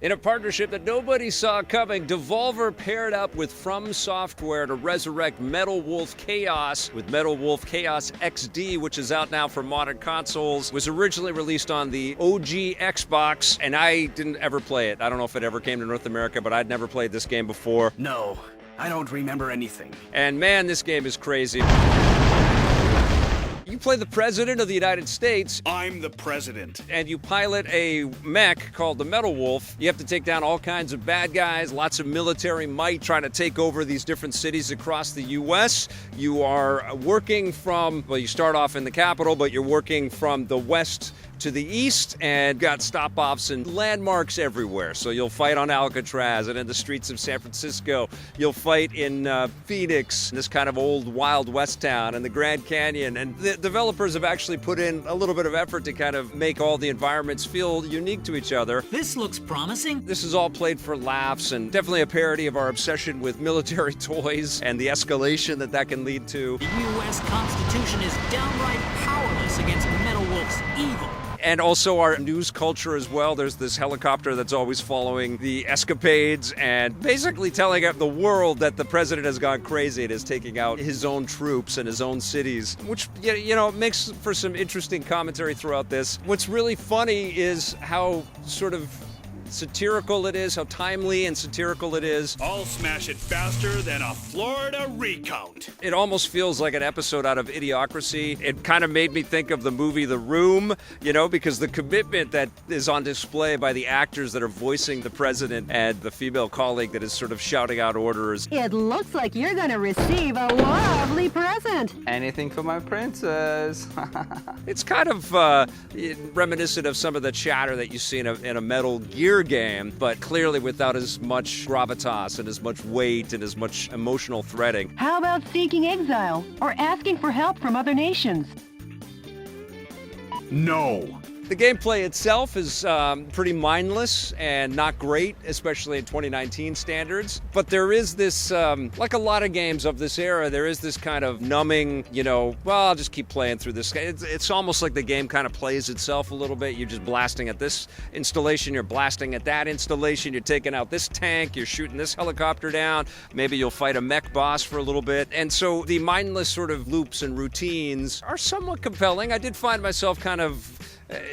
In a partnership that nobody saw coming, Devolver paired up with From Software to resurrect Metal Wolf Chaos with Metal Wolf Chaos XD, which is out now for modern consoles. It was originally released on the OG Xbox, and I didn't ever play it. I don't know if it ever came to North America, but I'd never played this game before. No, I don't remember anything. And man, this game is crazy. You play the President of the United States. I'm the President. And you pilot a mech called the Metal Wolf. You have to take down all kinds of bad guys, lots of military might trying to take over these different cities across the U.S. You are working from, well, you start off in the capital, but you're working from the west to the east and got stop-offs and landmarks everywhere. So you'll fight on Alcatraz and in the streets of San Francisco. You'll fight in Phoenix, this kind of old Wild West town, and the Grand Canyon. And the developers have actually put in a little bit of effort to kind of make all the environments feel unique to each other. This looks promising. This is all played for laughs and definitely a parody of our obsession with military toys and the escalation that can lead to. The U.S. Constitution is downright powerless against Metal Wolf's evil. And also our news culture as well. There's this helicopter that's always following the escapades and basically telling the world that the president has gone crazy and is taking out his own troops and his own cities, which, you know, makes for some interesting commentary throughout this. What's really funny is how sort of satirical it is, how timely and satirical it is. I'll smash it faster than a Florida recount. It almost feels like an episode out of Idiocracy. It kind of made me think of the movie The Room, you know, because the commitment that is on display by the actors that are voicing the president and the female colleague that is sort of shouting out orders. It looks like you're gonna receive a lovely present. Anything for my princess. It's kind of reminiscent of some of the chatter that you see in a Metal Gear game, but clearly without as much gravitas and as much weight and as much emotional threading. How about seeking exile or asking for help from other nations? No. The gameplay itself is pretty mindless and not great, especially in 2019 standards. But there is this, like a lot of games of this era, there is this kind of numbing, you know, well, I'll just keep playing through this. It's almost like the game kind of plays itself a little bit. You're just blasting at this installation, you're blasting at that installation, you're taking out this tank, you're shooting this helicopter down, maybe you'll fight a mech boss for a little bit. And so the mindless sort of loops and routines are somewhat compelling. I did find myself kind of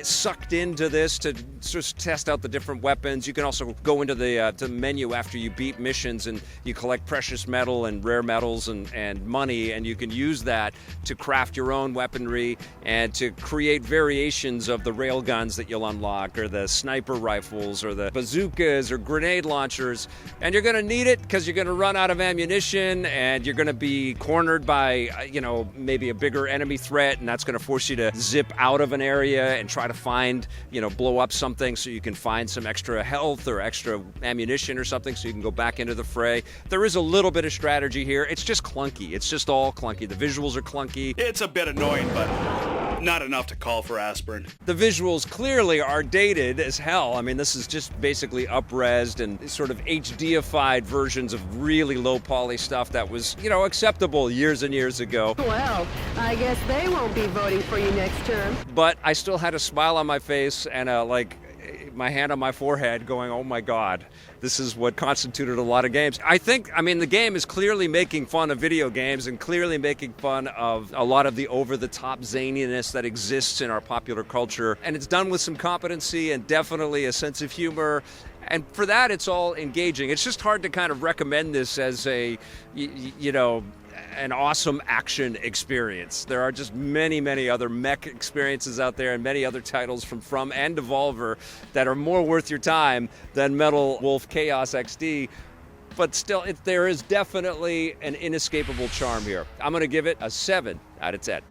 sucked into this to just test out the different weapons. You can also go into the menu after you beat missions and you collect precious metal and rare metals and money, and you can use that to craft your own weaponry and to create variations of the rail guns that you'll unlock, or the sniper rifles, or the bazookas, or grenade launchers. And you're going to need it because you're going to run out of ammunition and you're going to be cornered by, you know, maybe a bigger enemy threat, and that's going to force you to zip out of an area and try to find, you know, blow up something so you can find some extra health or extra ammunition or something so you can go back into the fray. There is a little bit of strategy here. It's just clunky. It's just all clunky. The visuals are clunky. It's a bit annoying, but not enough to call for aspirin. The visuals clearly are dated as hell. I mean, this is just basically up-resed and sort of HD-ified versions of really low-poly stuff that was, you know, acceptable years and years ago. Well, I guess they won't be voting for you next term. But I still had a smile on my face and my hand on my forehead going, oh my God, this is what constituted a lot of games. I mean, the game is clearly making fun of video games and clearly making fun of a lot of the over-the-top zaniness that exists in our popular culture. And it's done with some competency and definitely a sense of humor. And for that, it's all engaging. It's just hard to kind of recommend this as a, you know, an awesome action experience. There are just many, many other mech experiences out there and many other titles from and Devolver that are more worth your time than Metal Wolf Chaos XD. But still, there is definitely an inescapable charm here. I'm going to give it a 7 out of 10.